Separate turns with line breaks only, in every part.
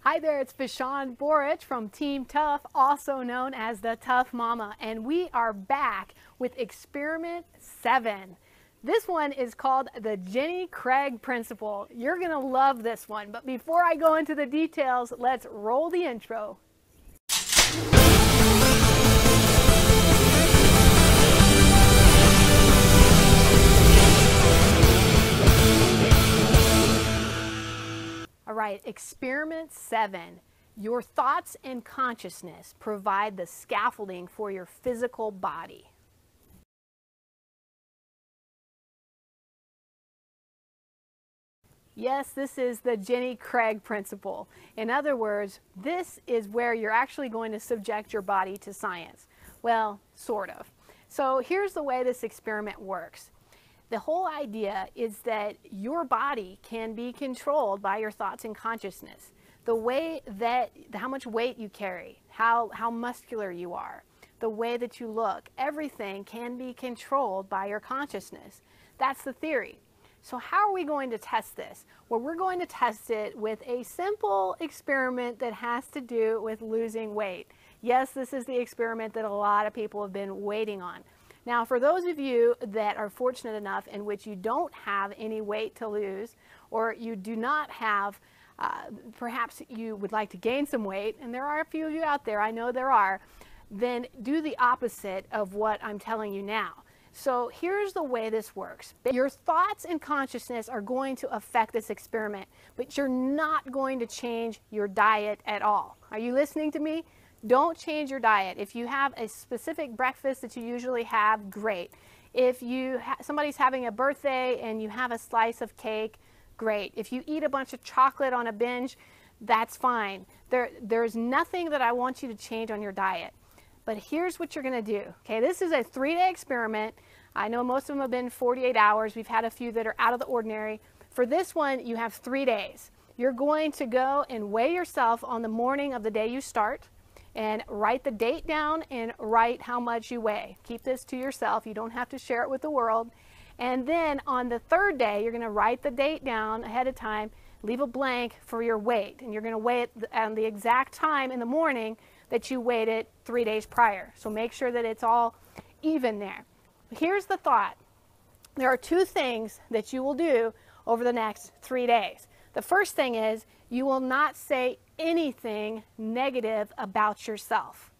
Hi there, it's Vashon Borich from Team Tough, also known as the Tough Mama, and we are back with Experiment 7. This one is called the Jenny Craig Principle. You're going to love this one, but before I go into the details, let's roll the intro. All right, Experiment 7. Your thoughts and consciousness provide the scaffolding for your physical body. Yes, this is the Jenny Craig Principle. In other words, this is where you're actually going to subject your body to science. Well, sort of. So here's the way this experiment works. The whole idea is that your body can be controlled by your thoughts and consciousness. The way that, how much weight you carry, how muscular you are, the way that you look, everything can be controlled by your consciousness. That's the theory. So how are we going to test this? Well, we're going to test it with a simple experiment that has to do with losing weight. Yes, this is the experiment that a lot of people have been waiting on. Now, for those of you that are fortunate enough in which you don't have any weight to lose, or you do not have, perhaps you would like to gain some weight, and there are a few of you out there, I know there are, then do the opposite of what I'm telling you now. So here's the way this works. Your thoughts and consciousness are going to affect this experiment, but you're not going to change your diet at all. Are you listening to me? Don't change your diet. If you have a specific breakfast that you usually have, great. If somebody's having a birthday and you have a slice of cake, great. If you eat a bunch of chocolate on a binge, that's fine. There's nothing that I want you to change on your diet. But here's what you're going to do. Okay, this is a 3-day experiment. I know most of them have been 48 hours. We've had a few that are out of the ordinary. For this one, you have 3 days. You're going to go and weigh yourself on the morning of the day you start, and write the date down and write how much you weigh. Keep this to yourself. You don't have to share it with the world. And then on the 3rd day, you're going to write the date down ahead of time, leave a blank for your weight, and you're going to weigh it on the exact time in the morning that you weighed it 3 days prior. So make sure that it's all even there. Here's the thought. There are 2 things that you will do over the next 3 days. The first thing is you will not say anything negative about yourself.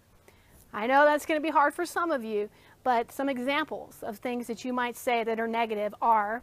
I know that's going to be hard for some of you, but some examples of things that you might say that are negative are,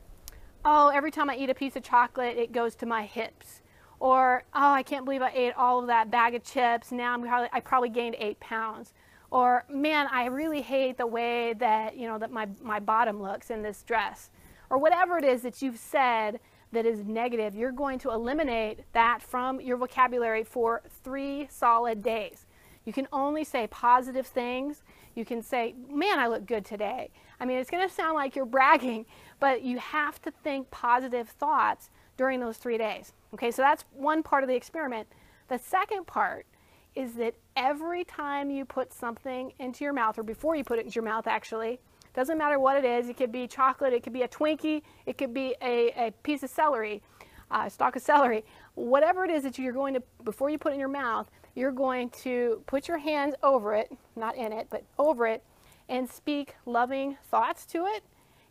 oh, every time I eat a piece of chocolate, it goes to my hips. Or, oh, I can't believe I ate all of that bag of chips. Now I probably gained 8 pounds. Or, man, I really hate the way that, that my bottom looks in this dress. Or whatever it is that you've said that is negative, you're going to eliminate that from your vocabulary for 3 solid days. You can only say positive things. You can say, man, I look good today. I mean, it's going to sound like you're bragging, but you have to think positive thoughts during those 3 days. Okay, so that's one part of the experiment. The second part is that every time you put something into your mouth, or before you put it into your mouth actually, doesn't matter what it is. It could be chocolate, it could be a Twinkie, it could be a piece of celery, a stalk of celery. Whatever it is that you're going to, before you put it in your mouth, you're going to put your hands over it, not in it, but over it, and speak loving thoughts to it,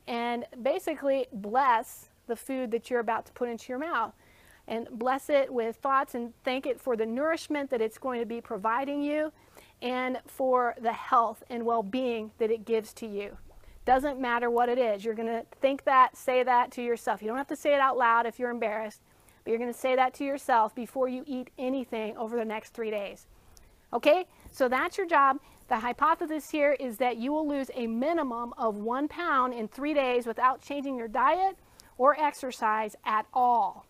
and basically bless the food that you're about to put into your mouth. And bless it with thoughts and thank it for the nourishment that it's going to be providing you and for the health and well-being that it gives to you. Doesn't matter what it is. You're going to think that, say that to yourself. You don't have to say it out loud if you're embarrassed, but you're going to say that to yourself before you eat anything over the next 3 days. Okay? So that's your job. The hypothesis here is that you will lose a minimum of 1 pound in 3 days without changing your diet or exercise at all.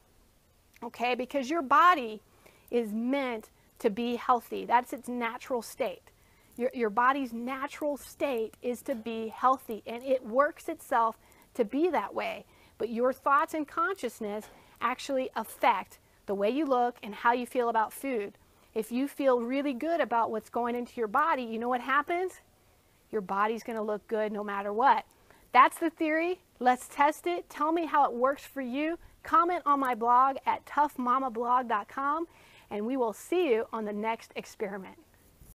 Okay? Because your body is meant to be healthy. That's its natural state. Your body's natural state is to be healthy, and it works itself to be that way. But your thoughts and consciousness actually affect the way you look and how you feel about food. If you feel really good about what's going into your body, you know what happens? Your body's going to look good no matter what. That's the theory. Let's test it. Tell me how it works for you. Comment on my blog at toughmamablog.com. and we will see you on the next experiment.